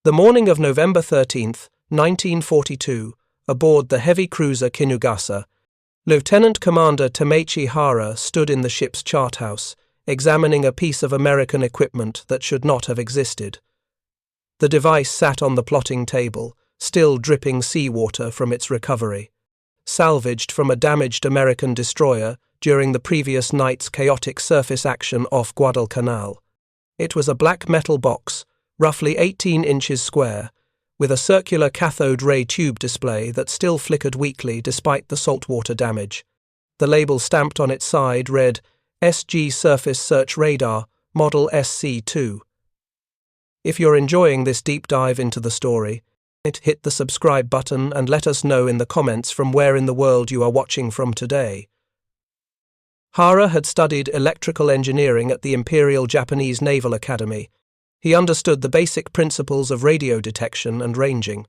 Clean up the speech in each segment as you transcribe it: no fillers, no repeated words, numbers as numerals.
The morning of November 13th, 1942, aboard the heavy cruiser Kinugasa, Lieutenant Commander Tamechi Hara stood in the ship's charthouse, examining a piece of American equipment that should not have existed. The device sat on the plotting table, still dripping seawater from its recovery, salvaged from a damaged American destroyer during the previous night's chaotic surface action off Guadalcanal. It was a black metal box, roughly 18 inches square, with a circular cathode ray tube display that still flickered weakly despite the saltwater damage. The label stamped on its side read, SG Surface Search Radar, Model SC2. If you're enjoying this deep dive into the story, hit the subscribe button and let us know in the comments from where in the world you are watching from today. Hara had studied electrical engineering at the Imperial Japanese Naval Academy. He understood the basic principles of radio detection and ranging.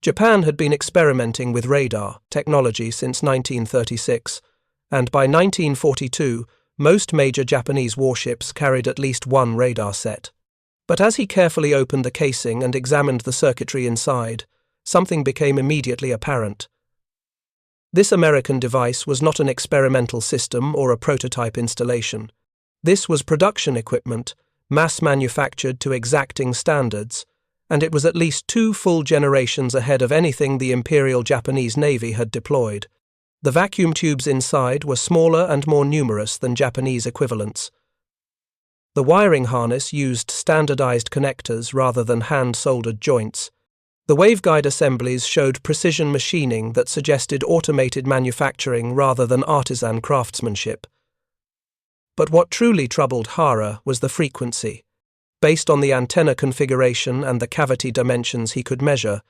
Japan had been experimenting with radar technology since 1936, and by 1942, most major Japanese warships carried at least one radar set. But as he carefully opened the casing and examined the circuitry inside, something became immediately apparent. This American device was not an experimental system or a prototype installation. This was production equipment, mass-manufactured to exacting standards, and it was at least 2 full generations ahead of anything the Imperial Japanese Navy had deployed. The vacuum tubes inside were smaller and more numerous than Japanese equivalents. The wiring harness used standardized connectors rather than hand-soldered joints. The waveguide assemblies showed precision machining that suggested automated manufacturing rather than artisan craftsmanship. But what truly troubled Hara was the frequency. Based on the antenna configuration and the cavity dimensions he could measure,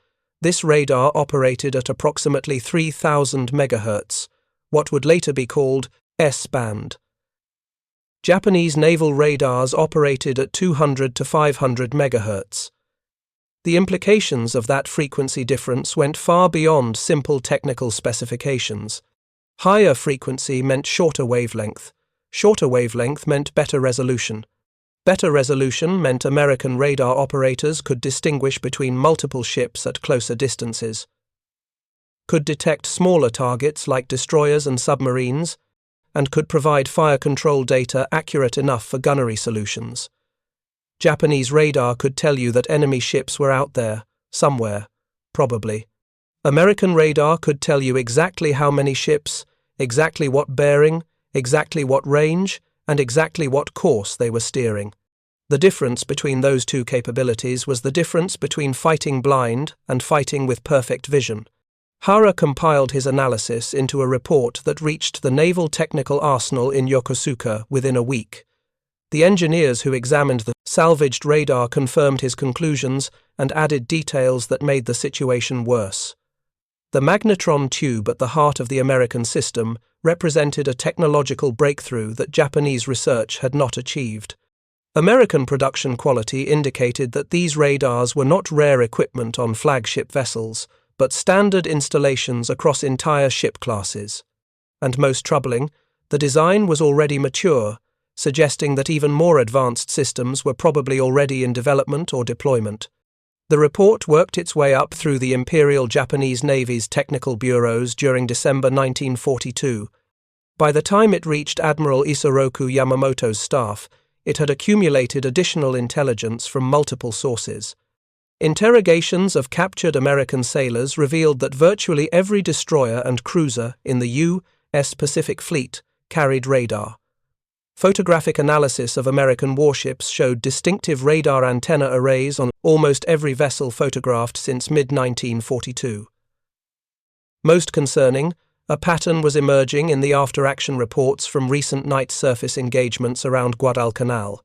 this radar operated at approximately 3,000 MHz, what would later be called S-band. Japanese naval radars operated at 200 to 500 MHz. The implications of that frequency difference went far beyond simple technical specifications. Higher frequency meant shorter wavelength. Shorter wavelength meant better resolution. Better resolution meant American radar operators could distinguish between multiple ships at closer distances, could detect smaller targets like destroyers and submarines, and could provide fire control data accurate enough for gunnery solutions. Japanese radar could tell you that enemy ships were out there, somewhere, probably. American radar could tell you exactly how many ships, exactly what bearing, exactly what range, and exactly what course they were steering. The difference between those two capabilities was the difference between fighting blind and fighting with perfect vision. Hara compiled his analysis into a report that reached the Naval Technical Arsenal in Yokosuka within a week. The engineers who examined the salvaged radar confirmed his conclusions and added details that made the situation worse. The magnetron tube at the heart of the American system represented a technological breakthrough that Japanese research had not achieved. American production quality indicated that these radars were not rare equipment on flagship vessels, but standard installations across entire ship classes. And most troubling, the design was already mature, suggesting that even more advanced systems were probably already in development or deployment. The report worked its way up through the Imperial Japanese Navy's technical bureaus during December 1942. By the time it reached Admiral Isoroku Yamamoto's staff, it had accumulated additional intelligence from multiple sources. Interrogations of captured American sailors revealed that virtually every destroyer and cruiser in the U.S. Pacific Fleet carried radar. Photographic analysis of American warships showed distinctive radar antenna arrays on almost every vessel photographed since mid-1942. Most concerning, a pattern was emerging in the after-action reports from recent night surface engagements around Guadalcanal.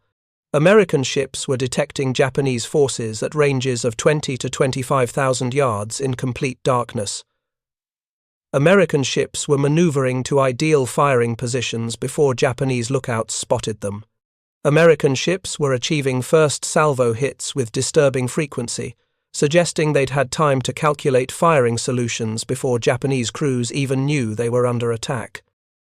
American ships were detecting Japanese forces at ranges of 20 to 25,000 yards in complete darkness. American ships were maneuvering to ideal firing positions before Japanese lookouts spotted them. American ships were achieving first salvo hits with disturbing frequency, suggesting they'd had time to calculate firing solutions before Japanese crews even knew they were under attack.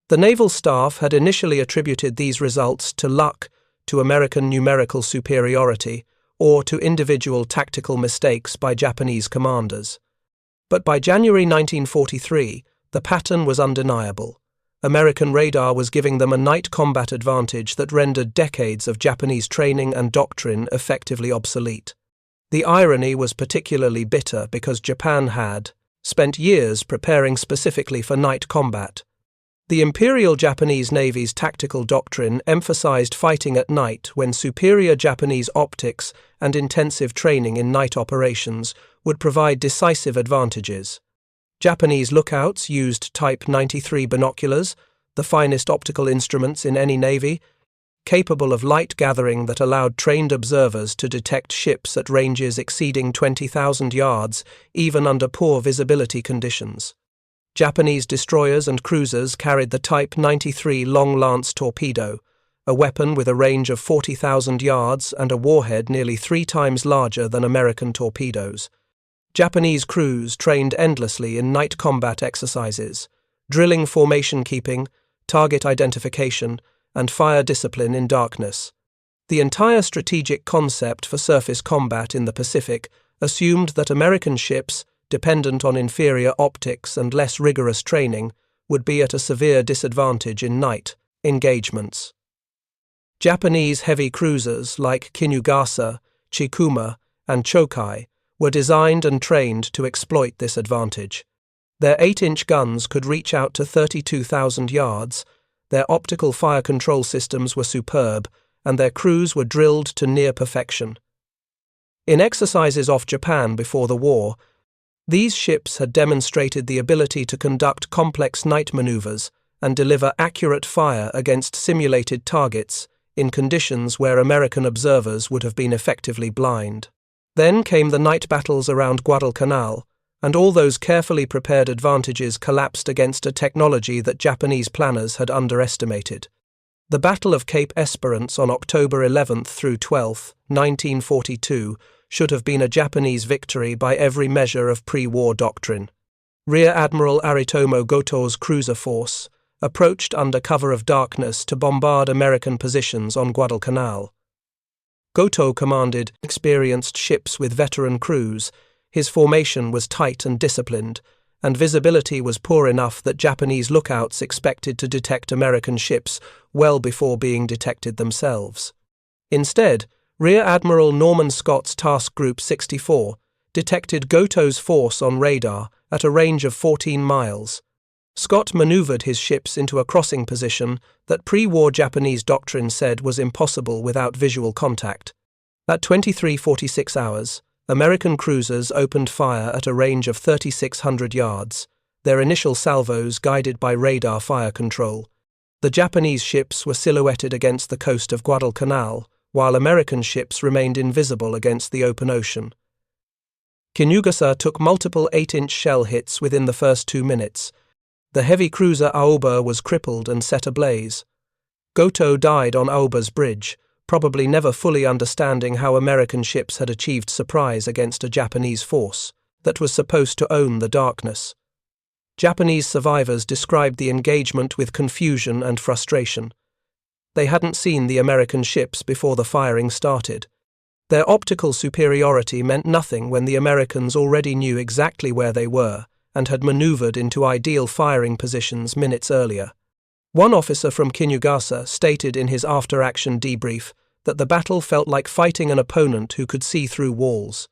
The naval staff had initially attributed these results to luck, to American numerical superiority, or to individual tactical mistakes by Japanese commanders. But by January 1943, the pattern was undeniable. American radar was giving them a night combat advantage that rendered decades of Japanese training and doctrine effectively obsolete. The irony was particularly bitter because Japan had spent years preparing specifically for night combat. The Imperial Japanese Navy's tactical doctrine emphasized fighting at night when superior Japanese optics and intensive training in night operations would provide decisive advantages. Japanese lookouts used Type 93 binoculars, the finest optical instruments in any navy, capable of light gathering that allowed trained observers to detect ships at ranges exceeding 20,000 yards, even under poor visibility conditions. Japanese destroyers and cruisers carried the Type 93 Long Lance torpedo, a weapon with a range of 40,000 yards and a warhead nearly 3 times larger than American torpedoes. Japanese crews trained endlessly in night combat exercises, drilling formation keeping, target identification, and fire discipline in darkness. The entire strategic concept for surface combat in the Pacific assumed that American ships, dependent on inferior optics and less rigorous training, would be at a severe disadvantage in night engagements. Japanese heavy cruisers like Kinugasa, Chikuma, and Chokai were designed and trained to exploit this advantage. Their 8-inch guns could reach out to 32,000 yards, their optical fire control systems were superb, and their crews were drilled to near perfection. In exercises off Japan before the war, these ships had demonstrated the ability to conduct complex night maneuvers and deliver accurate fire against simulated targets in conditions where American observers would have been effectively blind. Then came the night battles around Guadalcanal, and all those carefully prepared advantages collapsed against a technology that Japanese planners had underestimated. The Battle of Cape Esperance on October 11 through 12, 1942, should have been a Japanese victory by every measure of pre-war doctrine. Rear Admiral Aritomo Goto's cruiser force approached under cover of darkness to bombard American positions on Guadalcanal. Goto commanded experienced ships with veteran crews. His formation was tight and disciplined, and visibility was poor enough that Japanese lookouts expected to detect American ships well before being detected themselves. Instead, Rear Admiral Norman Scott's Task Group 64 detected Goto's force on radar at a range of 14 miles. Scott maneuvered his ships into a crossing position that pre-war Japanese doctrine said was impossible without visual contact. At 23:46 hours, American cruisers opened fire at a range of 3,600 yards, their initial salvos guided by radar fire control. The Japanese ships were silhouetted against the coast of Guadalcanal, while American ships remained invisible against the open ocean. Kinugasa took multiple 8-inch shell hits within the first 2 minutes. The heavy cruiser Aoba was crippled and set ablaze. Goto died on Aoba's bridge, probably never fully understanding how American ships had achieved surprise against a Japanese force that was supposed to own the darkness. Japanese survivors described the engagement with confusion and frustration. They hadn't seen the American ships before the firing started. Their optical superiority meant nothing when the Americans already knew exactly where they were and had maneuvered into ideal firing positions minutes earlier. One officer from Kinugasa stated in his after-action debrief that the battle felt like fighting an opponent who could see through walls.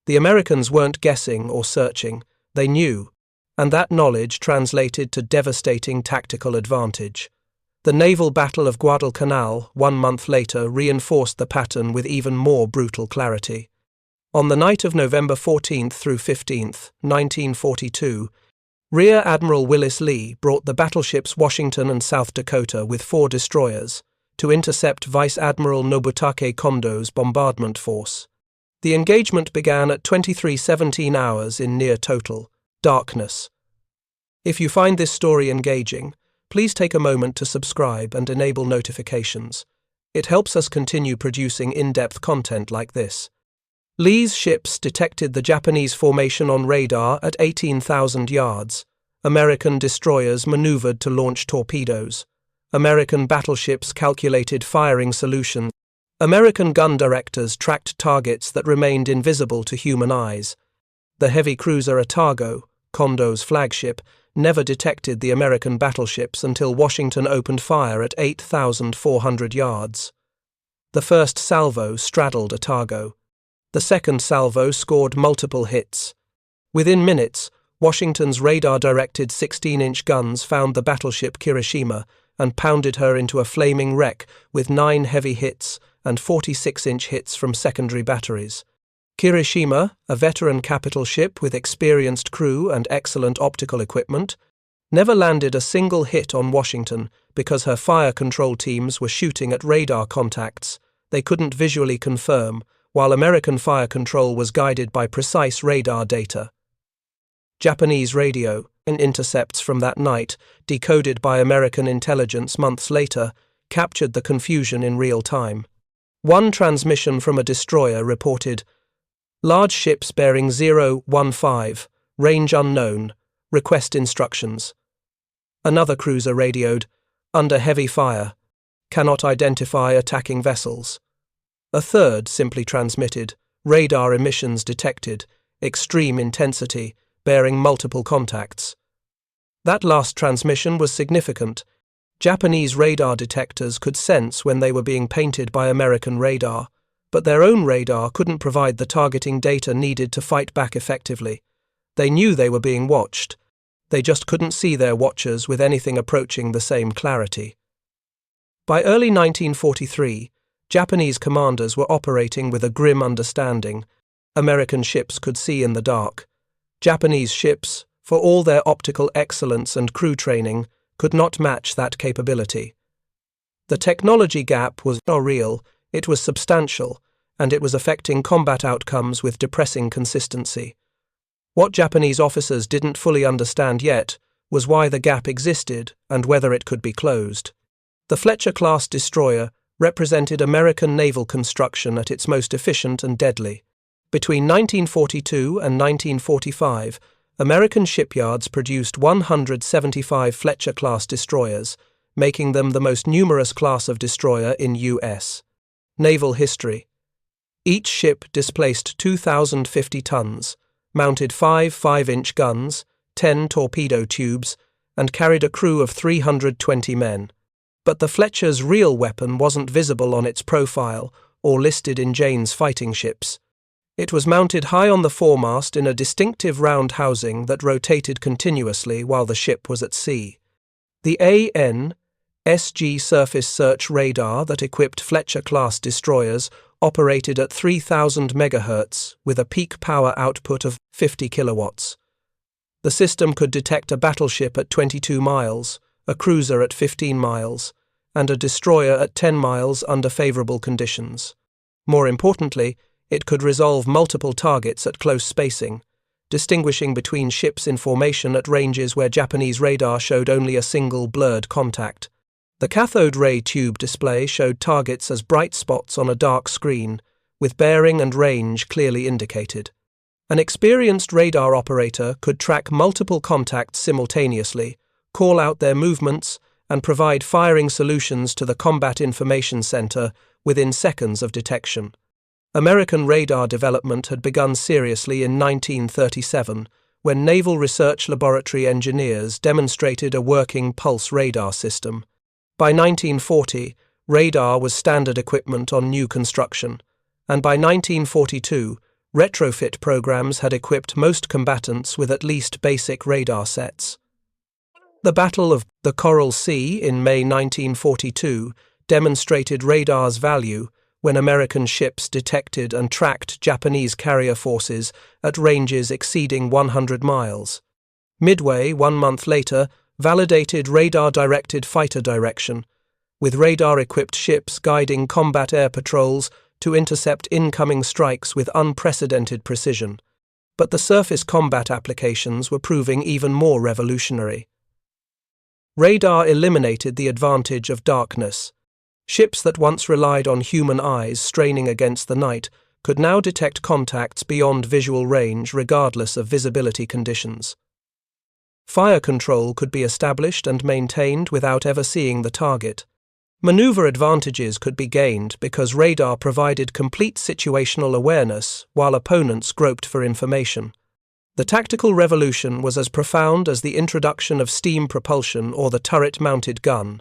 The Americans weren't guessing or searching, they knew, and that knowledge translated to devastating tactical advantage. The naval Battle of Guadalcanal, 1 month later, reinforced the pattern with even more brutal clarity. On the night of November 14th through 15th, 1942, Rear Admiral Willis Lee brought the battleships Washington and South Dakota with 4 destroyers to intercept Vice Admiral Nobutake Kondo's bombardment force. The engagement began at 23:17 hours in near total darkness. If you find this story engaging, please take a moment to subscribe and enable notifications. It helps us continue producing in-depth content like this. Lee's ships detected the Japanese formation on radar at 18,000 yards. American destroyers maneuvered to launch torpedoes. American battleships calculated firing solutions. American gun directors tracked targets that remained invisible to human eyes. The heavy cruiser Otago, Kondo's flagship, never detected the American battleships until Washington opened fire at 8,400 yards. The first salvo straddled Otago. The second salvo scored multiple hits. Within minutes, Washington's radar-directed 16-inch guns found the battleship Kirishima and pounded her into a flaming wreck with 9 heavy hits and 46-inch hits from secondary batteries. Kirishima, a veteran capital ship with experienced crew and excellent optical equipment, never landed a single hit on Washington because her fire control teams were shooting at radar contacts they couldn't visually confirm, while American fire control was guided by precise radar data. Japanese radio and intercepts from that night, decoded by American intelligence months later, captured the confusion in real time. One transmission from a destroyer reported, "Large ships bearing 015, range unknown, request instructions." Another cruiser radioed, "Under heavy fire, cannot identify attacking vessels." A third simply transmitted, "Radar emissions detected, extreme intensity, bearing multiple contacts." That last transmission was significant. Japanese radar detectors could sense when they were being painted by American radar, but their own radar couldn't provide the targeting data needed to fight back effectively. They knew they were being watched. They just couldn't see their watchers with anything approaching the same clarity. By early 1943, Japanese commanders were operating with a grim understanding. American ships could see in the dark. Japanese ships, for all their optical excellence and crew training, could not match that capability. The technology gap was not real, it was substantial, and it was affecting combat outcomes with depressing consistency. What Japanese officers didn't fully understand yet was why the gap existed and whether it could be closed. The Fletcher-class destroyer represented American naval construction at its most efficient and deadly. Between 1942 and 1945, American shipyards produced 175 Fletcher-class destroyers, making them the most numerous class of destroyer in U.S. naval history. Each ship displaced 2,050 tons, mounted 5 5-inch guns, 10 torpedo tubes, and carried a crew of 320 men. But the Fletcher's real weapon wasn't visible on its profile or listed in Jane's fighting ships. It was mounted high on the foremast in a distinctive round housing that rotated continuously while the ship was at sea. The AN/SG surface search radar that equipped Fletcher-class destroyers operated at 3,000 MHz with a peak power output of 50 kilowatts. The system could detect a battleship at 22 miles, a cruiser at 15 miles, and a destroyer at 10 miles under favorable conditions. More importantly, it could resolve multiple targets at close spacing, distinguishing between ships in formation at ranges where Japanese radar showed only a single blurred contact. The cathode ray tube display showed targets as bright spots on a dark screen, with bearing and range clearly indicated. An experienced radar operator could track multiple contacts simultaneously, call out their movements, and provide firing solutions to the Combat Information Center within seconds of detection. American radar development had begun seriously in 1937, when Naval Research Laboratory engineers demonstrated a working pulse radar system. By 1940, radar was standard equipment on new construction, and by 1942, retrofit programs had equipped most combatants with at least basic radar sets. The Battle of the Coral Sea in May 1942 demonstrated radar's value when American ships detected and tracked Japanese carrier forces at ranges exceeding 100 miles. Midway, 1 month later, validated radar-directed fighter direction, with radar-equipped ships guiding combat air patrols to intercept incoming strikes with unprecedented precision. But the surface combat applications were proving even more revolutionary. Radar eliminated the advantage of darkness. Ships that once relied on human eyes straining against the night could now detect contacts beyond visual range regardless of visibility conditions. Fire control could be established and maintained without ever seeing the target. Maneuver advantages could be gained because radar provided complete situational awareness while opponents groped for information. The tactical revolution was as profound as the introduction of steam propulsion or the turret-mounted gun.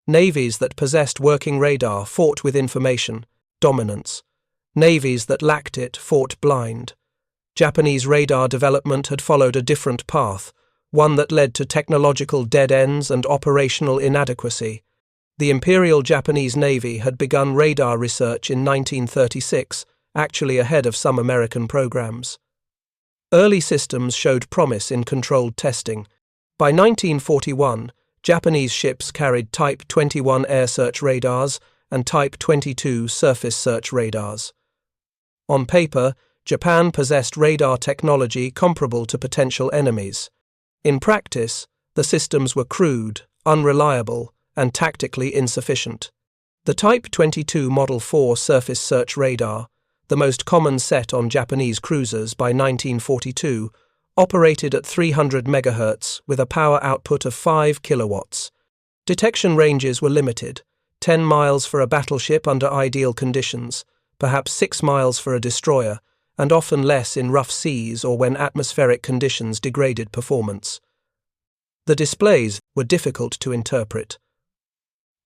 Navies that possessed working radar fought with information, dominance. Navies that lacked it fought blind. Japanese radar development had followed a different path, one that led to technological dead ends and operational inadequacy. The Imperial Japanese Navy had begun radar research in 1936, actually ahead of some American programs. Early systems showed promise in controlled testing. By 1941, Japanese ships carried Type 21 air search radars and Type 22 surface search radars. On paper, Japan possessed radar technology comparable to potential enemies. In practice, the systems were crude, unreliable, and tactically insufficient. The Type 22 Model 4 surface search radar, the most common set on Japanese cruisers by 1942, operated at 300 MHz with a power output of 5 kilowatts. Detection ranges were limited, 10 miles for a battleship under ideal conditions, perhaps 6 miles for a destroyer, and often less in rough seas or when atmospheric conditions degraded performance. The displays were difficult to interpret.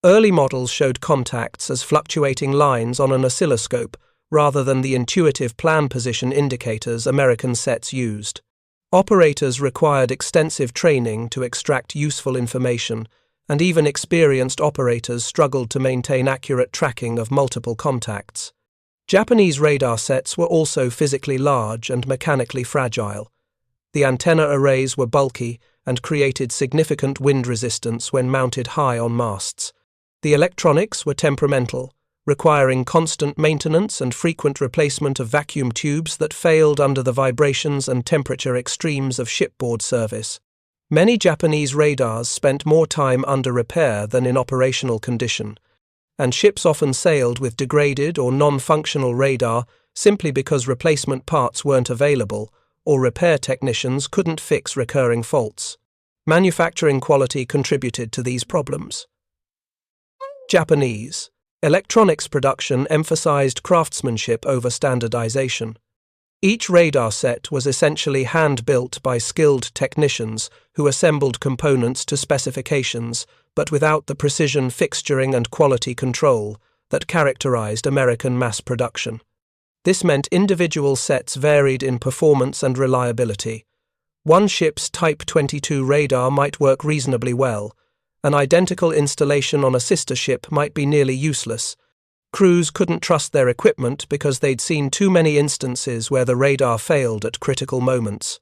Early models showed contacts as fluctuating lines on an oscilloscope rather than the intuitive plan position indicators American sets used. Operators required extensive training to extract useful information, and even experienced operators struggled to maintain accurate tracking of multiple contacts. Japanese radar sets were also physically large and mechanically fragile. The antenna arrays were bulky and created significant wind resistance when mounted high on masts. The electronics were temperamental, requiring constant maintenance and frequent replacement of vacuum tubes that failed under the vibrations and temperature extremes of shipboard service. Many Japanese radars spent more time under repair than in operational condition, and ships often sailed with degraded or non-functional radar simply because replacement parts weren't available or repair technicians couldn't fix recurring faults. Manufacturing quality contributed to these problems. Japanese electronics production emphasized craftsmanship over standardization. Each radar set was essentially hand-built by skilled technicians who assembled components to specifications, but without the precision fixturing and quality control that characterized American mass production. This meant individual sets varied in performance and reliability. One ship's Type 22 radar might work reasonably well. An identical installation on a sister ship might be nearly useless. Crews couldn't trust their equipment because they'd seen too many instances where the radar failed at critical moments.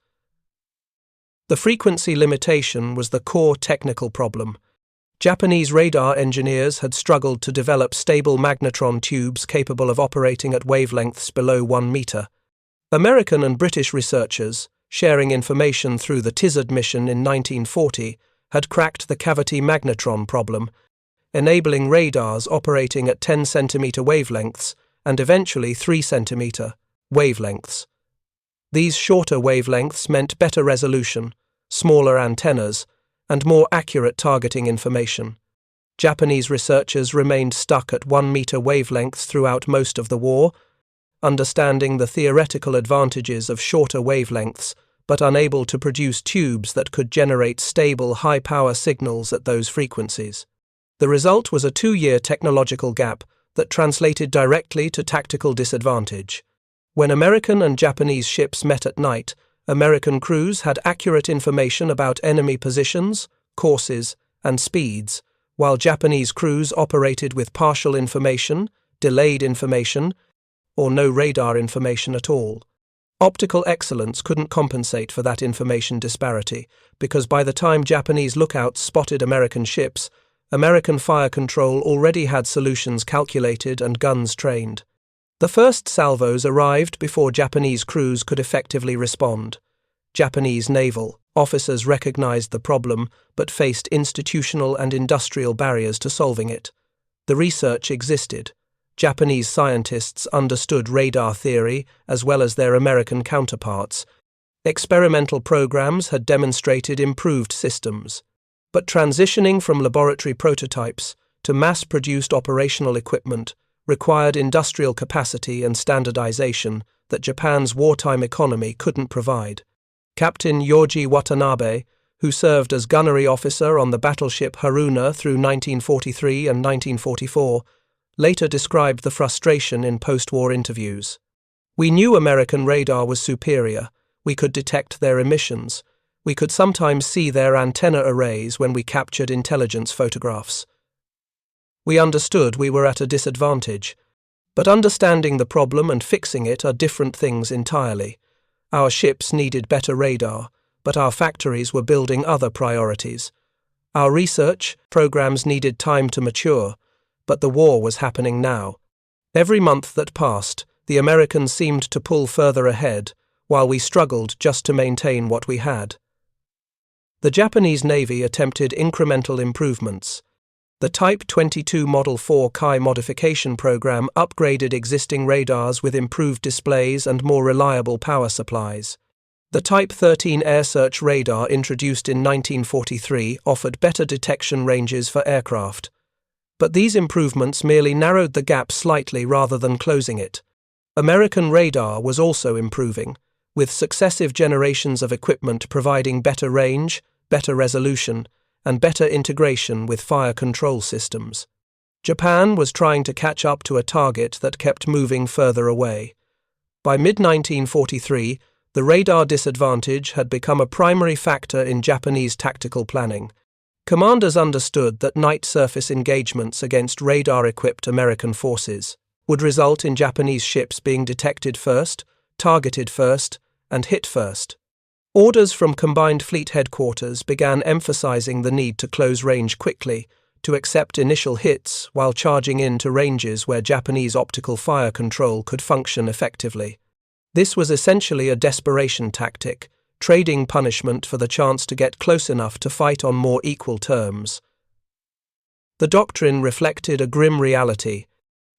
The frequency limitation was the core technical problem. Japanese radar engineers had struggled to develop stable magnetron tubes capable of operating at wavelengths below 1 meter. American and British researchers, sharing information through the TIZAD mission in 1940, had cracked the cavity magnetron problem, enabling radars operating at 10 centimeter wavelengths and eventually 3 centimeter wavelengths. These shorter wavelengths meant better resolution, smaller antennas, and more accurate targeting information. Japanese researchers remained stuck at 1 meter wavelengths throughout most of the war, understanding the theoretical advantages of shorter wavelengths, but unable to produce tubes that could generate stable, high-power signals at those frequencies. The result was a 2-year technological gap that translated directly to tactical disadvantage. When American and Japanese ships met at night, American crews had accurate information about enemy positions, courses, and speeds, while Japanese crews operated with partial information, delayed information, or no radar information at all. Optical excellence couldn't compensate for that information disparity, because by the time Japanese lookouts spotted American ships, American fire control already had solutions calculated and guns trained. The first salvos arrived before Japanese crews could effectively respond. Japanese naval officers recognized the problem but faced institutional and industrial barriers to solving it. The research existed. Japanese scientists understood radar theory as well as their American counterparts. Experimental programs had demonstrated improved systems. But transitioning from laboratory prototypes to mass-produced operational equipment required industrial capacity and standardization that Japan's wartime economy couldn't provide. Captain Yoji Watanabe, who served as gunnery officer on the battleship Haruna through 1943 and 1944, later described the frustration in post-war interviews. "We knew American radar was superior. We could detect their emissions. We could sometimes see their antenna arrays when we captured intelligence photographs. We understood we were at a disadvantage. But understanding the problem and fixing it are different things entirely. Our ships needed better radar, but our factories were building other priorities. Our research programs needed time to mature, but the war was happening now. Every month that passed, the Americans seemed to pull further ahead, while we struggled just to maintain what we had." The Japanese Navy attempted incremental improvements. The Type 22 Model 4 Kai modification program upgraded existing radars with improved displays and more reliable power supplies. The Type 13 air search radar introduced in 1943 offered better detection ranges for aircraft. But these improvements merely narrowed the gap slightly rather than closing it. American radar was also improving, with successive generations of equipment providing better range, better resolution, and better integration with fire control systems. Japan was trying to catch up to a target that kept moving further away. By mid-1943, the radar disadvantage had become a primary factor in Japanese tactical planning. Commanders understood that night surface engagements against radar-equipped American forces would result in Japanese ships being detected first, targeted first, and hit first. Orders from Combined Fleet Headquarters began emphasizing the need to close range quickly, to accept initial hits while charging in to ranges where Japanese optical fire control could function effectively. This was essentially a desperation tactic, trading punishment for the chance to get close enough to fight on more equal terms. The doctrine reflected a grim reality.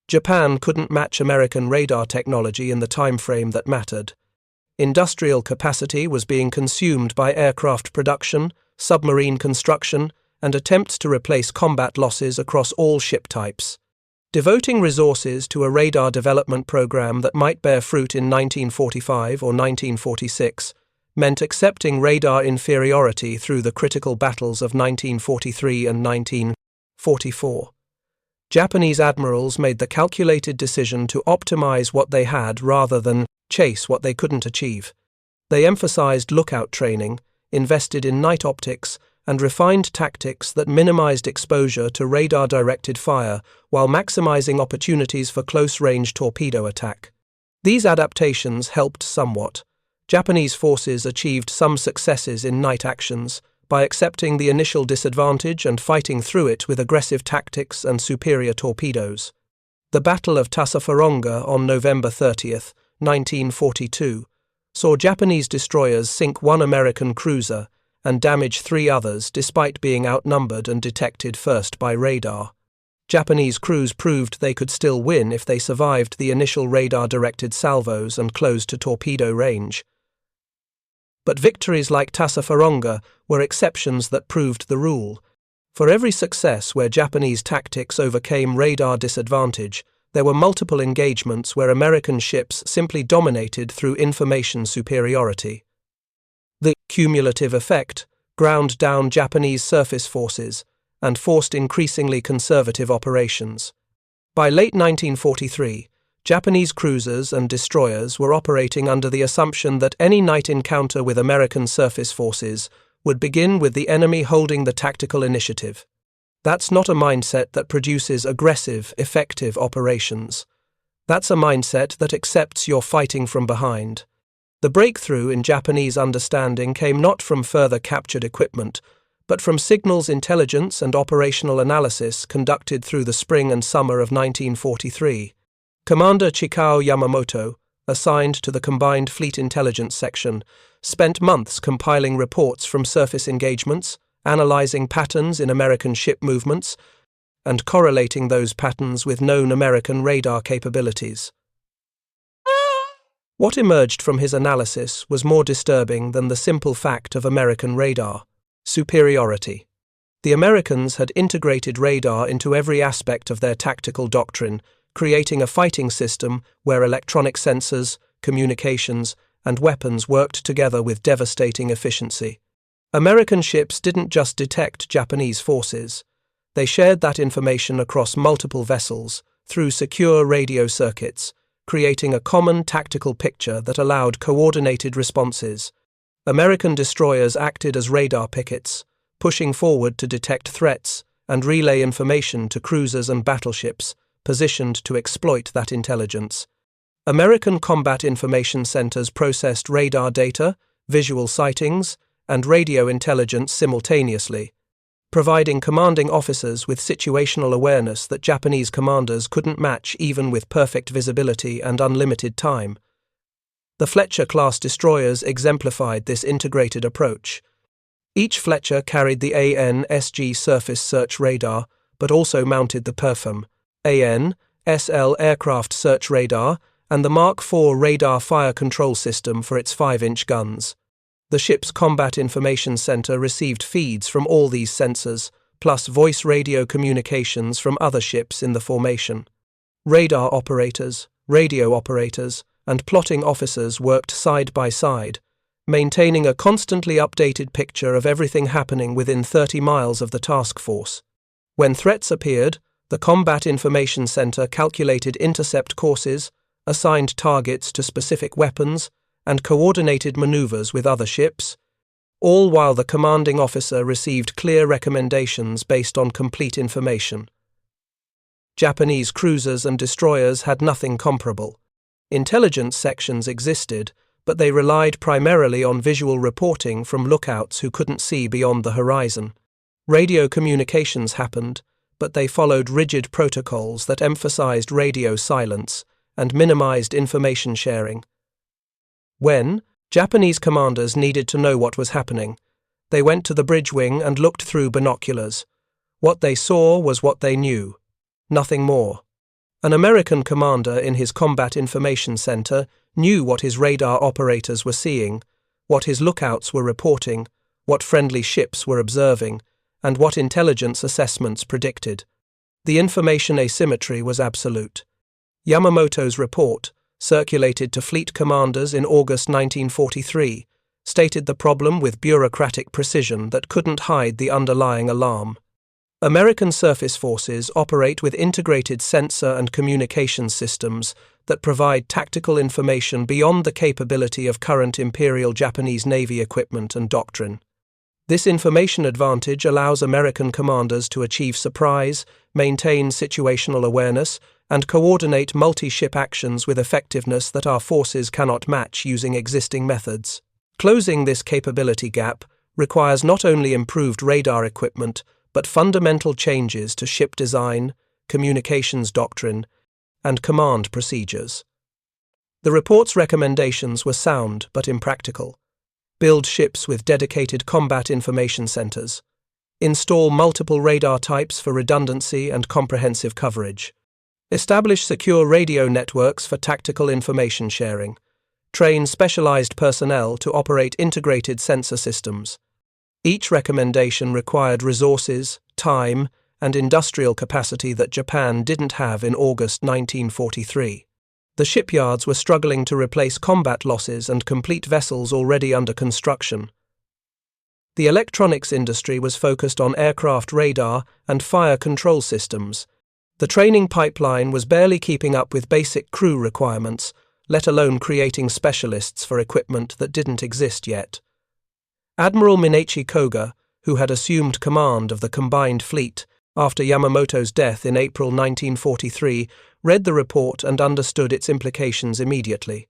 Japan couldn't match American radar technology in the time frame that mattered. Industrial capacity was being consumed by aircraft production, submarine construction, and attempts to replace combat losses across all ship types. Devoting resources to a radar development program that might bear fruit in 1945 or 1946 meant accepting radar inferiority through the critical battles of 1943 and 1944. Japanese admirals made the calculated decision to optimize what they had rather than chase what they couldn't achieve. They emphasized lookout training, invested in night optics, and refined tactics that minimized exposure to radar-directed fire while maximizing opportunities for close-range torpedo attack. These adaptations helped somewhat. Japanese forces achieved some successes in night actions by accepting the initial disadvantage and fighting through it with aggressive tactics and superior torpedoes. The Battle of Tassafaronga on November 30th, 1942, saw Japanese destroyers sink one American cruiser and damage 3 others despite being outnumbered and detected first by radar. Japanese crews proved they could still win if they survived the initial radar-directed salvos and closed to torpedo range. But victories like Tassafaronga were exceptions that proved the rule. For every success where Japanese tactics overcame radar disadvantage, there were multiple engagements where American ships simply dominated through information superiority. The cumulative effect ground down Japanese surface forces and forced increasingly conservative operations. By late 1943, Japanese cruisers and destroyers were operating under the assumption that any night encounter with American surface forces would begin with the enemy holding the tactical initiative. That's not a mindset that produces aggressive, effective operations. That's a mindset that accepts you're fighting from behind. The breakthrough in Japanese understanding came not from further captured equipment, but from signals intelligence and operational analysis conducted through the spring and summer of 1943. Commander Chikao Yamamoto, assigned to the Combined Fleet Intelligence Section, spent months compiling reports from surface engagements, analyzing patterns in American ship movements, and correlating those patterns with known American radar capabilities. What emerged from his analysis was more disturbing than the simple fact of American radar: superiority. The Americans had integrated radar into every aspect of their tactical doctrine, creating a fighting system where electronic sensors, communications, and weapons worked together with devastating efficiency. American ships didn't just detect Japanese forces. They shared that information across multiple vessels through secure radio circuits, creating a common tactical picture that allowed coordinated responses. American destroyers acted as radar pickets, pushing forward to detect threats and relay information to cruisers and battleships positioned to exploit that intelligence. American combat information centers processed radar data, visual sightings, and radio intelligence simultaneously, providing commanding officers with situational awareness that Japanese commanders couldn't match even with perfect visibility and unlimited time. The Fletcher-class destroyers exemplified this integrated approach. Each Fletcher carried the AN/SG surface search radar, but also mounted the PERFM, AN/SL aircraft search radar, and the Mark IV radar fire control system for its 5-inch guns. The ship's Combat Information Center received feeds from all these sensors, plus voice radio communications from other ships in the formation. Radar operators, radio operators, and plotting officers worked side by side, maintaining a constantly updated picture of everything happening within 30 miles of the task force. When threats appeared, the Combat Information Center calculated intercept courses, assigned targets to specific weapons, and coordinated maneuvers with other ships, all while the commanding officer received clear recommendations based on complete information. Japanese cruisers and destroyers had nothing comparable. Intelligence sections existed, but they relied primarily on visual reporting from lookouts who couldn't see beyond the horizon. Radio communications happened, but they followed rigid protocols that emphasized radio silence and minimized information sharing. When Japanese commanders needed to know what was happening, they went to the bridge wing and looked through binoculars. What they saw was what they knew, nothing more. An American commander in his Combat Information Center knew what his radar operators were seeing, what his lookouts were reporting, what friendly ships were observing, and what intelligence assessments predicted. The information asymmetry was absolute. Yamamoto's report, circulated to fleet commanders in August 1943, stated the problem with bureaucratic precision that couldn't hide the underlying alarm. American surface forces operate with integrated sensor and communication systems that provide tactical information beyond the capability of current Imperial Japanese Navy equipment and doctrine. This information advantage allows American commanders to achieve surprise, maintain situational awareness, and coordinate multi-ship actions with effectiveness that our forces cannot match using existing methods. Closing this capability gap requires not only improved radar equipment, but fundamental changes to ship design, communications doctrine, and command procedures. The report's recommendations were sound but impractical. Build ships with dedicated combat information centers. Install multiple radar types for redundancy and comprehensive coverage. Establish secure radio networks for tactical information sharing. Train specialized personnel to operate integrated sensor systems. Each recommendation required resources, time, and industrial capacity that Japan didn't have in August 1943. The shipyards were struggling to replace combat losses and complete vessels already under construction. The electronics industry was focused on aircraft radar and fire control systems. The training pipeline was barely keeping up with basic crew requirements, let alone creating specialists for equipment that didn't exist yet. Admiral Minachi Koga, who had assumed command of the combined fleet after Yamamoto's death in April 1943, read the report and understood its implications immediately.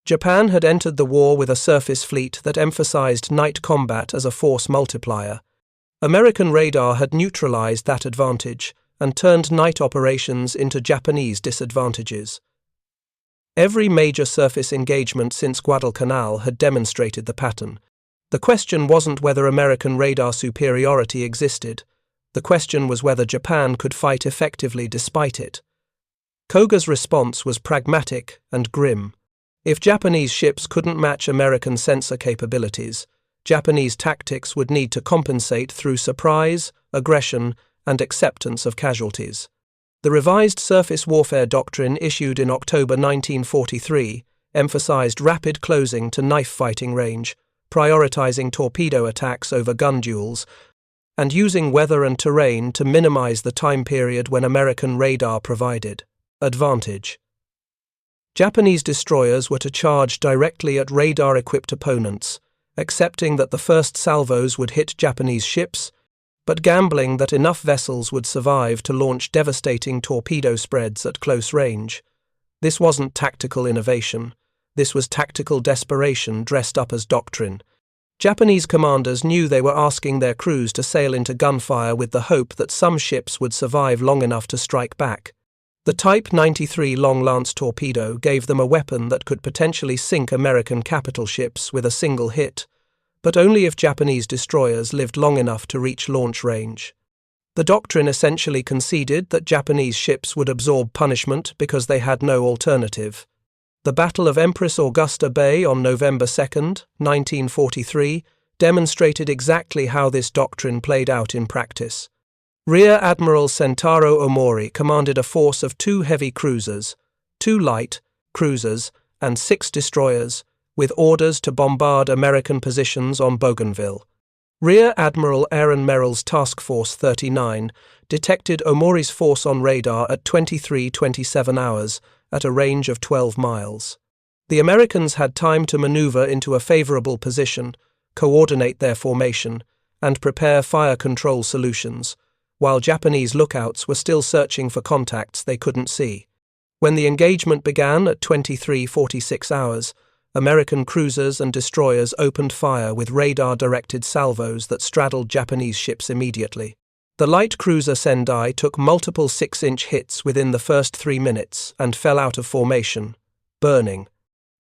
Japan had entered the war with a surface fleet that emphasized night combat as a force multiplier. American radar had neutralized that advantage and turned night operations into Japanese disadvantages. Every major surface engagement since Guadalcanal had demonstrated the pattern. The question wasn't whether American radar superiority existed. The question was whether Japan could fight effectively despite it. Koga's response was pragmatic and grim. If Japanese ships couldn't match American sensor capabilities, Japanese tactics would need to compensate through surprise, aggression, and acceptance of casualties. The revised surface warfare doctrine issued in October 1943 emphasized rapid closing to knife-fighting range, prioritizing torpedo attacks over gun duels, and using weather and terrain to minimize the time period when American radar provided advantage. Japanese destroyers were to charge directly at radar-equipped opponents, accepting that the first salvos would hit Japanese ships, but gambling that enough vessels would survive to launch devastating torpedo spreads at close range. This wasn't tactical innovation. This was tactical desperation dressed up as doctrine. Japanese commanders knew they were asking their crews to sail into gunfire with the hope that some ships would survive long enough to strike back. The Type 93 long-lance torpedo gave them a weapon that could potentially sink American capital ships with a single hit, but only if Japanese destroyers lived long enough to reach launch range. The doctrine essentially conceded that Japanese ships would absorb punishment because they had no alternative. The Battle of Empress Augusta Bay on November 2, 1943, demonstrated exactly how this doctrine played out in practice. Rear Admiral Sentaro Omori commanded a force of 2 heavy cruisers, 2 light cruisers, and 6 destroyers, with orders to bombard American positions on Bougainville. Rear Admiral Aaron Merrill's Task Force 39 detected Omori's force on radar at 23:27 hours at a range of 12 miles. The Americans had time to maneuver into a favorable position, coordinate their formation, and prepare fire control solutions, while Japanese lookouts were still searching for contacts they couldn't see. When the engagement began at 23:46 hours, American cruisers and destroyers opened fire with radar-directed salvos that straddled Japanese ships immediately. The light cruiser Sendai took multiple 6-inch hits within the first 3 minutes and fell out of formation, burning.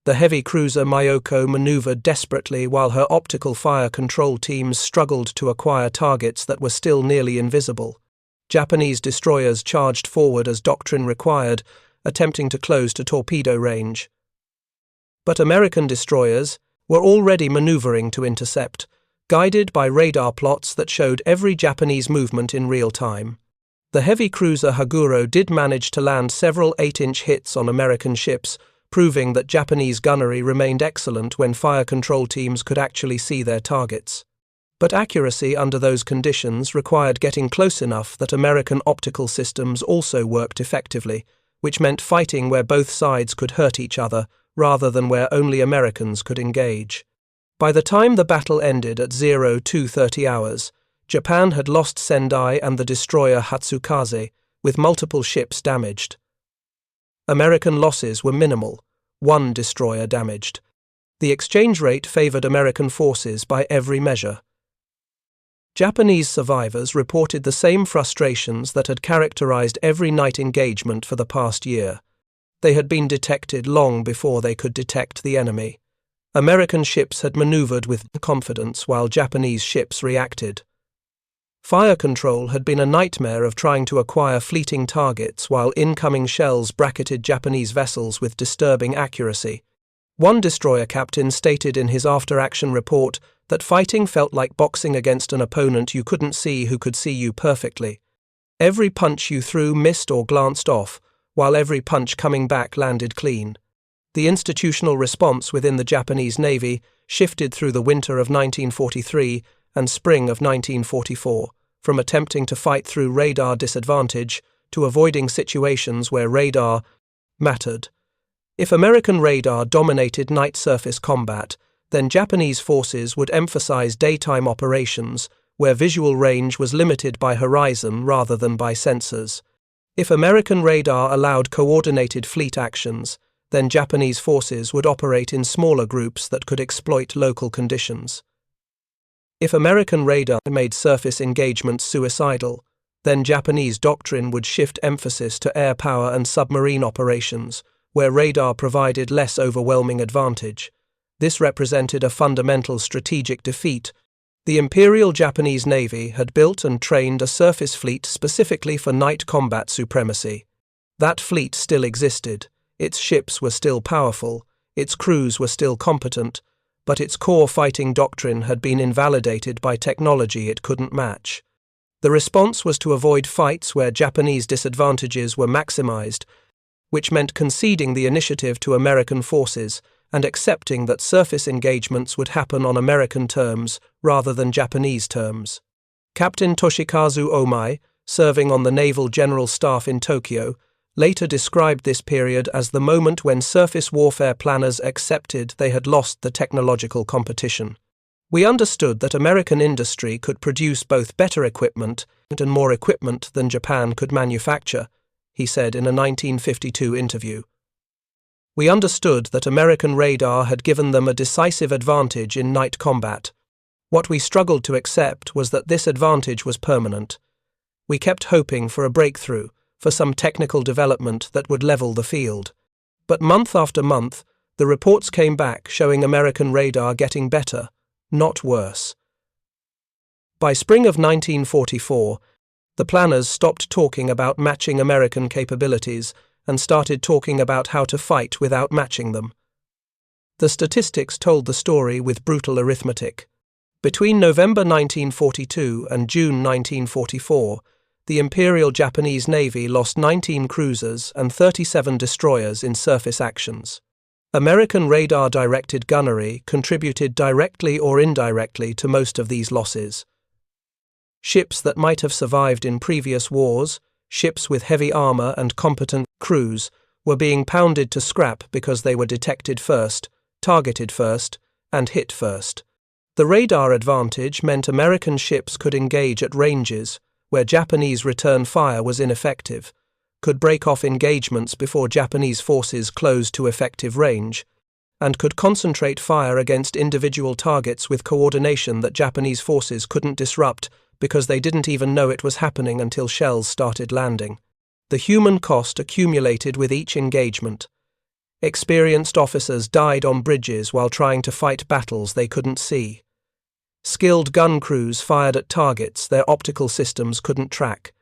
The heavy cruiser Myoko maneuvered desperately while her optical fire control teams struggled to acquire targets that were still nearly invisible. Japanese destroyers charged forward as doctrine required, attempting to close to torpedo range. But American destroyers were already maneuvering to intercept, guided by radar plots that showed every Japanese movement in real time. The heavy cruiser Haguro did manage to land several 8-inch hits on American ships, proving that Japanese gunnery remained excellent when fire control teams could actually see their targets. But accuracy under those conditions required getting close enough that American optical systems also worked effectively, which meant fighting where both sides could hurt each other rather than where only Americans could engage. By the time the battle ended at 02:30 hours, Japan had lost Sendai and the destroyer Hatsukaze, with multiple ships damaged. American losses were minimal, 1 destroyer damaged. The exchange rate favored American forces by every measure. Japanese survivors reported the same frustrations that had characterized every night engagement for the past year. They had been detected long before they could detect the enemy. American ships had maneuvered with confidence while Japanese ships reacted. Fire control had been a nightmare of trying to acquire fleeting targets while incoming shells bracketed Japanese vessels with disturbing accuracy. One destroyer captain stated in his after-action report that fighting felt like boxing against an opponent you couldn't see who could see you perfectly. Every punch you threw missed or glanced off, while every punch coming back landed clean. The institutional response within the Japanese Navy shifted through the winter of 1943 and spring of 1944, from attempting to fight through radar disadvantage to avoiding situations where radar mattered. If American radar dominated night surface combat, then Japanese forces would emphasize daytime operations, where visual range was limited by horizon rather than by sensors. If American radar allowed coordinated fleet actions, then Japanese forces would operate in smaller groups that could exploit local conditions. If American radar made surface engagements suicidal, then Japanese doctrine would shift emphasis to air power and submarine operations, where radar provided less overwhelming advantage. This represented a fundamental strategic defeat. The Imperial Japanese Navy had built and trained a surface fleet specifically for night combat supremacy. That fleet still existed, its ships were still powerful, its crews were still competent, but its core fighting doctrine had been invalidated by technology it couldn't match. The response was to avoid fights where Japanese disadvantages were maximized, which meant conceding the initiative to American forces and accepting that surface engagements would happen on American terms rather than Japanese terms. Captain Toshikazu Omai, serving on the Naval General Staff in Tokyo, later described this period as the moment when surface warfare planners accepted they had lost the technological competition. We understood that American industry could produce both better equipment and more equipment than Japan could manufacture, he said in a 1952 interview. We understood that American radar had given them a decisive advantage in night combat. What we struggled to accept was that this advantage was permanent. We kept hoping for a breakthrough, for some technical development that would level the field. But month after month, the reports came back showing American radar getting better, not worse. By spring of 1944, the planners stopped talking about matching American capabilities and started talking about how to fight without matching them. The statistics told the story with brutal arithmetic. Between November 1942 and June 1944, the Imperial Japanese Navy lost 19 cruisers and 37 destroyers in surface actions. American radar-directed gunnery contributed directly or indirectly to most of these losses. Ships that might have survived in previous wars, ships with heavy armor and competent crews, were being pounded to scrap because they were detected first, targeted first, and hit first. The radar advantage meant American ships could engage at ranges where Japanese return fire was ineffective, could break off engagements before Japanese forces closed to effective range, and could concentrate fire against individual targets with coordination that Japanese forces couldn't disrupt because they didn't even know it was happening until shells started landing. The human cost accumulated with each engagement. Experienced officers died on bridges while trying to fight battles they couldn't see. Skilled gun crews fired at targets their optical systems couldn't track.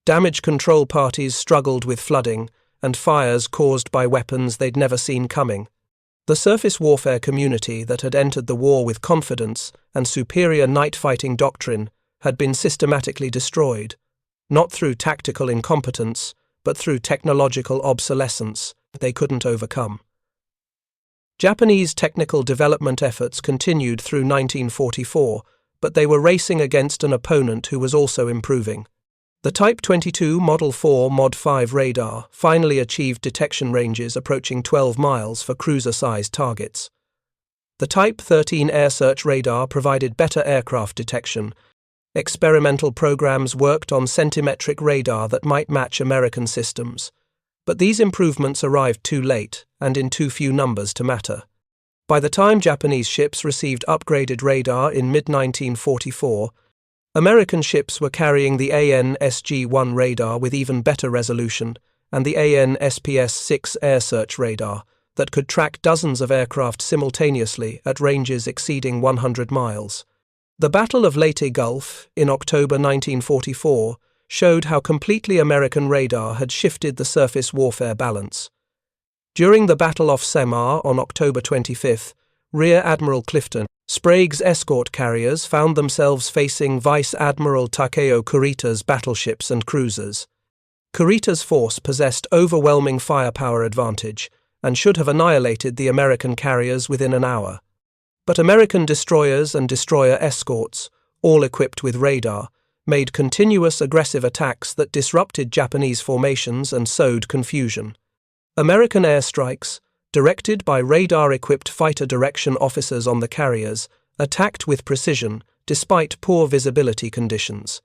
Damage control parties struggled with flooding and fires caused by weapons they'd never seen coming. The surface warfare community that had entered the war with confidence and superior night fighting doctrine had been systematically destroyed, not through tactical incompetence, but through technological obsolescence they couldn't overcome. Japanese technical development efforts continued through 1944, but they were racing against an opponent who was also improving. The Type 22 Model 4 Mod 5 radar finally achieved detection ranges approaching 12 miles for cruiser-sized targets. The Type 13 air search radar provided better aircraft detection. Experimental programs worked on centimetric radar that might match American systems. But these improvements arrived too late and in too few numbers to matter. By the time Japanese ships received upgraded radar in mid-1944, American ships were carrying the AN-SG-1 radar with even better resolution and the AN-SPS-6 air search radar that could track dozens of aircraft simultaneously at ranges exceeding 100 miles. The Battle of Leyte Gulf in October 1944 showed how completely American radar had shifted the surface warfare balance. During the Battle off Samar on October 25th, Rear Admiral Clifton Sprague's escort carriers found themselves facing Vice Admiral Takeo Kurita's battleships and cruisers. Kurita's force possessed overwhelming firepower advantage and should have annihilated the American carriers within an hour. But American destroyers and destroyer escorts, all equipped with radar, made continuous aggressive attacks that disrupted Japanese formations and sowed confusion. American airstrikes, directed by radar-equipped fighter direction officers on the carriers, attacked with precision despite poor visibility conditions.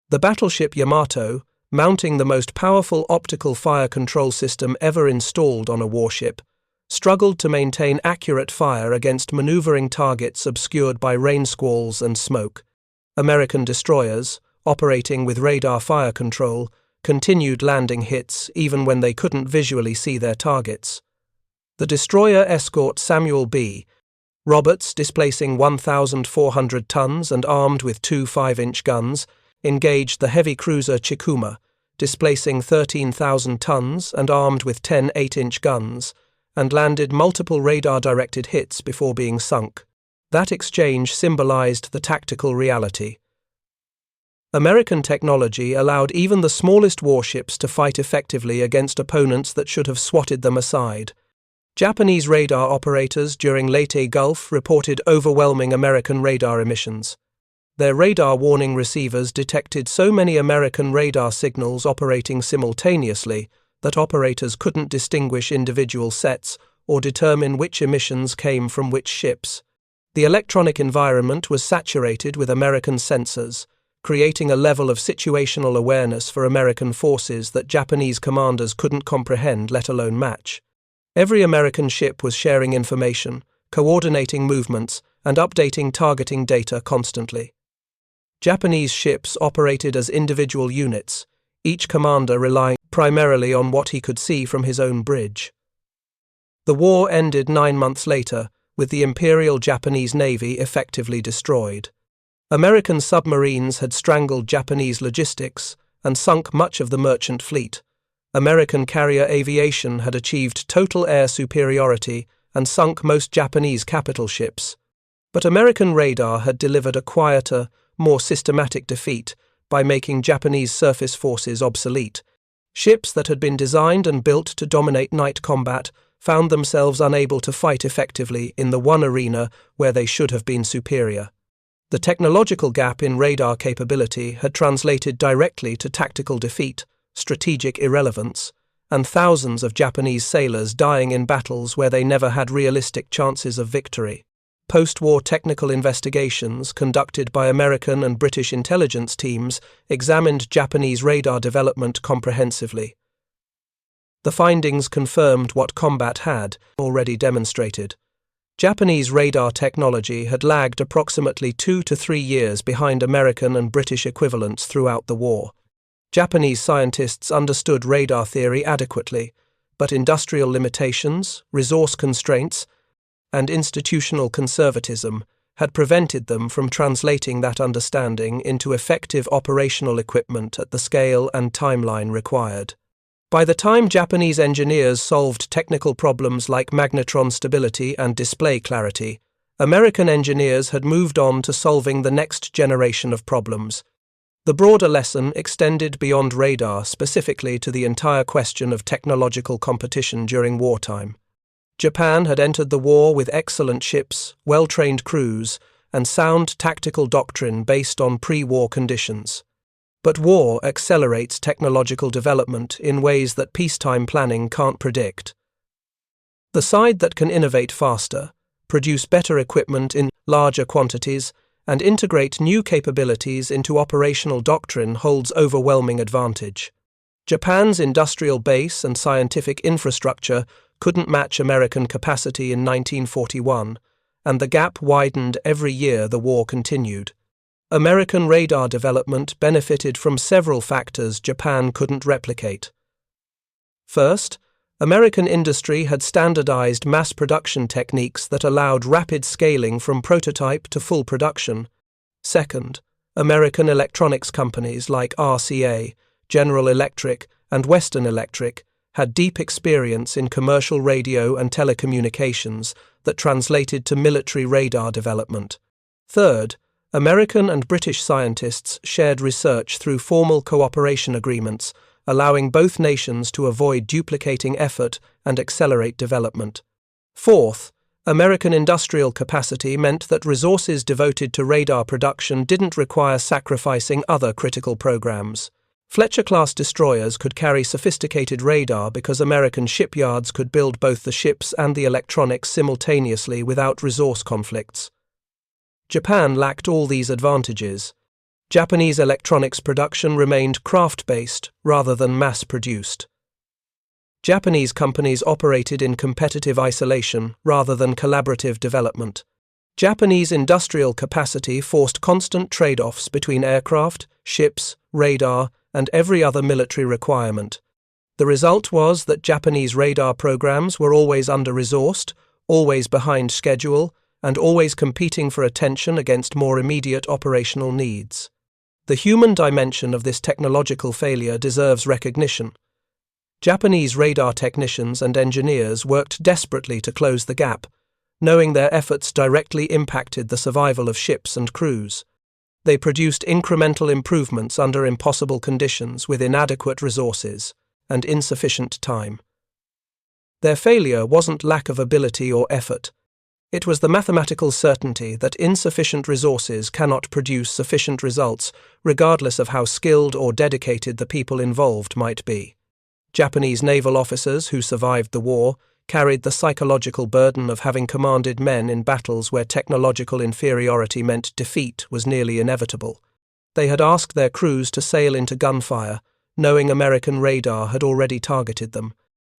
The battleship Yamato, mounting the most powerful optical fire control system ever installed on a warship, struggled to maintain accurate fire against maneuvering targets obscured by rain squalls and smoke. American destroyers, operating with radar fire control, continued landing hits even when they couldn't visually see their targets. The destroyer escort Samuel B. Roberts, displacing 1,400 tons and armed with two 5-inch guns, engaged the heavy cruiser Chikuma, displacing 13,000 tons and armed with 10 8-inch guns, and landed multiple radar-directed hits before being sunk. That exchange symbolized the tactical reality. American technology allowed even the smallest warships to fight effectively against opponents that should have swatted them aside. Japanese radar operators during Leyte Gulf reported overwhelming American radar emissions. Their radar warning receivers detected so many American radar signals operating simultaneously that operators couldn't distinguish individual sets or determine which emissions came from which ships. The electronic environment was saturated with American sensors, creating a level of situational awareness for American forces that Japanese commanders couldn't comprehend, let alone match. Every American ship was sharing information, coordinating movements, and updating targeting data constantly. Japanese ships operated as individual units, each commander relying primarily on what he could see from his own bridge. The war ended 9 months later, with the Imperial Japanese Navy effectively destroyed. American submarines had strangled Japanese logistics and sunk much of the merchant fleet. American carrier aviation had achieved total air superiority and sunk most Japanese capital ships. But American radar had delivered a quieter, more systematic defeat by making Japanese surface forces obsolete. Ships that had been designed and built to dominate night combat found themselves unable to fight effectively in the one arena where they should have been superior. The technological gap in radar capability had translated directly to tactical defeat, strategic irrelevance, and thousands of Japanese sailors dying in battles where they never had realistic chances of victory. Post-war technical investigations conducted by American and British intelligence teams examined Japanese radar development comprehensively. The findings confirmed what combat had already demonstrated. Japanese radar technology had lagged approximately 2 to 3 years behind American and British equivalents throughout the war. Japanese scientists understood radar theory adequately, but industrial limitations, resource constraints, and institutional conservatism had prevented them from translating that understanding into effective operational equipment at the scale and timeline required. By the time Japanese engineers solved technical problems like magnetron stability and display clarity, American engineers had moved on to solving the next generation of problems. The broader lesson extended beyond radar, specifically to the entire question of technological competition during wartime. Japan had entered the war with excellent ships, well-trained crews, and sound tactical doctrine based on pre-war conditions. But war accelerates technological development in ways that peacetime planning can't predict. The side that can innovate faster, produce better equipment in larger quantities, and integrate new capabilities into operational doctrine holds overwhelming advantage. Japan's industrial base and scientific infrastructure couldn't match American capacity in 1941, and the gap widened every year the war continued. American radar development benefited from several factors Japan couldn't replicate. First, American industry had standardized mass production techniques that allowed rapid scaling from prototype to full production. Second, American electronics companies like RCA, General Electric, and Western Electric had deep experience in commercial radio and telecommunications that translated to military radar development. Third, American and British scientists shared research through formal cooperation agreements, allowing both nations to avoid duplicating effort and accelerate development. Fourth, American industrial capacity meant that resources devoted to radar production didn't require sacrificing other critical programs. Fletcher-class destroyers could carry sophisticated radar because American shipyards could build both the ships and the electronics simultaneously without resource conflicts. Japan lacked all these advantages. Japanese electronics production remained craft-based rather than mass-produced. Japanese companies operated in competitive isolation rather than collaborative development. Japanese industrial capacity forced constant trade-offs between aircraft, ships, radar, and every other military requirement. The result was that Japanese radar programs were always under-resourced, always behind schedule, and always competing for attention against more immediate operational needs. The human dimension of this technological failure deserves recognition. Japanese radar technicians and engineers worked desperately to close the gap, knowing their efforts directly impacted the survival of ships and crews. They produced incremental improvements under impossible conditions with inadequate resources and insufficient time. Their failure wasn't lack of ability or effort. It was the mathematical certainty that insufficient resources cannot produce sufficient results, regardless of how skilled or dedicated the people involved might be. Japanese naval officers who survived the war carried the psychological burden of having commanded men in battles where technological inferiority meant defeat was nearly inevitable. They had asked their crews to sail into gunfire, knowing American radar had already targeted them.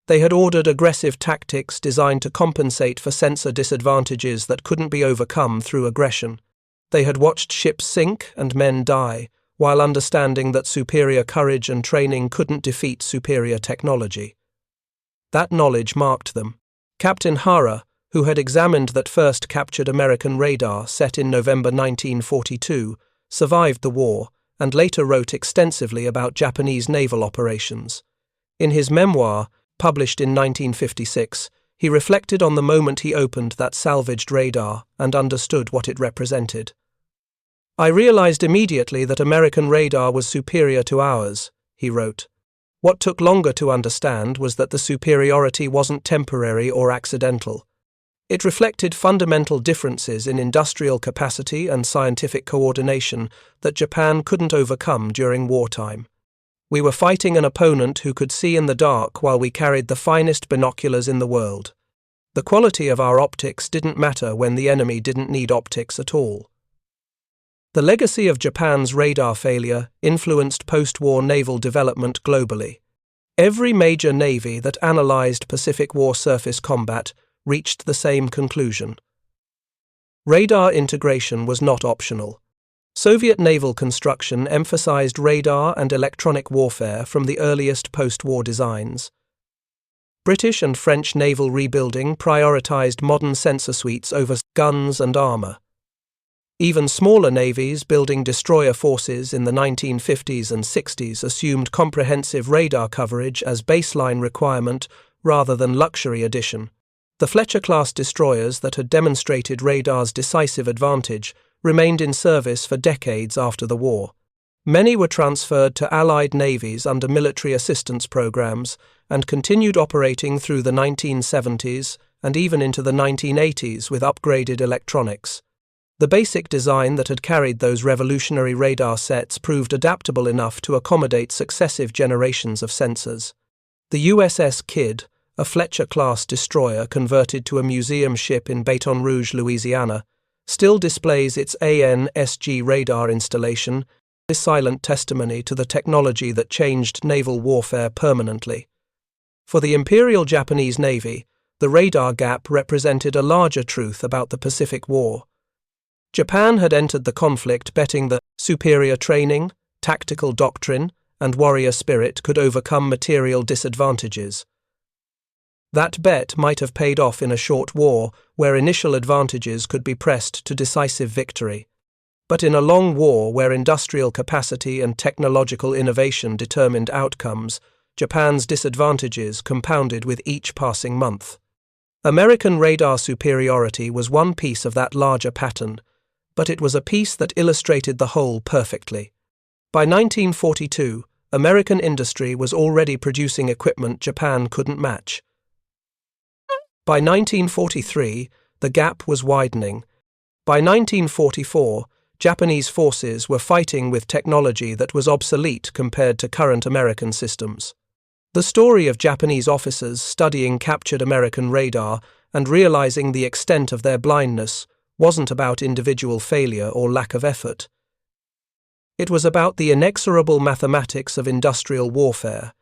They had ordered aggressive tactics designed to compensate for sensor disadvantages that couldn't be overcome through aggression. They had watched ships sink and men die, while understanding that superior courage and training couldn't defeat superior technology. That knowledge marked them. Captain Hara, who had examined that first captured American radar set in November 1942, survived the war and later wrote extensively about Japanese naval operations. In his memoir, published in 1956, he reflected on the moment he opened that salvaged radar and understood what it represented. "I realized immediately that American radar was superior to ours," he wrote. "What took longer to understand was that the superiority wasn't temporary or accidental. It reflected fundamental differences in industrial capacity and scientific coordination that Japan couldn't overcome during wartime. We were fighting an opponent who could see in the dark while we carried the finest binoculars in the world. The quality of our optics didn't matter when the enemy didn't need optics at all." The legacy of Japan's radar failure influenced post-war naval development globally. Every major navy that analyzed Pacific War surface combat reached the same conclusion. Radar integration was not optional. Soviet naval construction emphasized radar and electronic warfare from the earliest post-war designs. British and French naval rebuilding prioritized modern sensor suites over guns and armor. Even smaller navies building destroyer forces in the 1950s and 60s assumed comprehensive radar coverage as baseline requirement rather than luxury addition. The Fletcher-class destroyers that had demonstrated radar's decisive advantage remained in service for decades after the war. Many were transferred to Allied navies under military assistance programs and continued operating through the 1970s and even into the 1980s with upgraded electronics. The basic design that had carried those revolutionary radar sets proved adaptable enough to accommodate successive generations of sensors. The USS Kidd, a Fletcher-class destroyer converted to a museum ship in Baton Rouge, Louisiana, still displays its AN/SG radar installation, a silent testimony to the technology that changed naval warfare permanently. For the Imperial Japanese Navy, the radar gap represented a larger truth about the Pacific War. Japan had entered the conflict betting that superior training, tactical doctrine, and warrior spirit could overcome material disadvantages. That bet might have paid off in a short war where initial advantages could be pressed to decisive victory. But in a long war where industrial capacity and technological innovation determined outcomes, Japan's disadvantages compounded with each passing month. American radar superiority was one piece of that larger pattern, but it was a piece that illustrated the whole perfectly. By 1942, American industry was already producing equipment Japan couldn't match. By 1943, the gap was widening. By 1944, Japanese forces were fighting with technology that was obsolete compared to current American systems. The story of Japanese officers studying captured American radar and realizing the extent of their blindness wasn't about individual failure or lack of effort. It was about the inexorable mathematics of industrial warfare.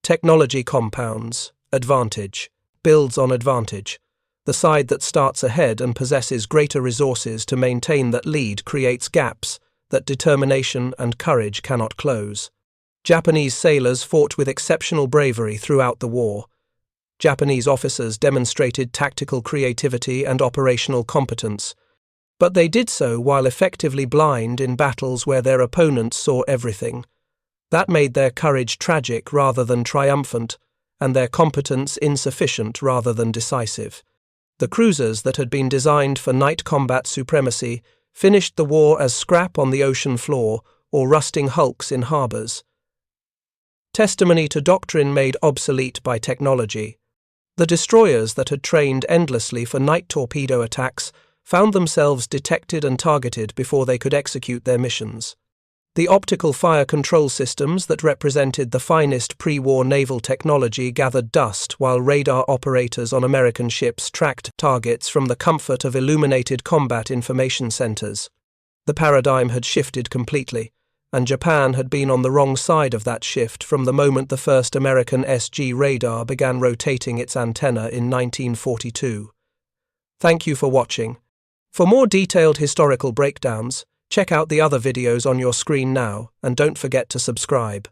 Technology compounds, advantage, builds on advantage. The side that starts ahead and possesses greater resources to maintain that lead creates gaps that determination and courage cannot close. Japanese sailors fought with exceptional bravery throughout the war. Japanese officers demonstrated tactical creativity and operational competence, but they did so while effectively blind in battles where their opponents saw everything. That made their courage tragic rather than triumphant, and their competence insufficient rather than decisive. The cruisers that had been designed for night combat supremacy finished the war as scrap on the ocean floor or rusting hulks in harbours. Testimony to doctrine made obsolete by technology. The destroyers that had trained endlessly for night torpedo attacks found themselves detected and targeted before they could execute their missions. The optical fire control systems that represented the finest pre-war naval technology gathered dust while radar operators on American ships tracked targets from the comfort of illuminated combat information centers. The paradigm had shifted completely, and Japan had been on the wrong side of that shift from the moment the first American SG radar began rotating its antenna in 1942. Thank you for watching. For more detailed historical breakdowns, check out the other videos on your screen now, and don't forget to subscribe.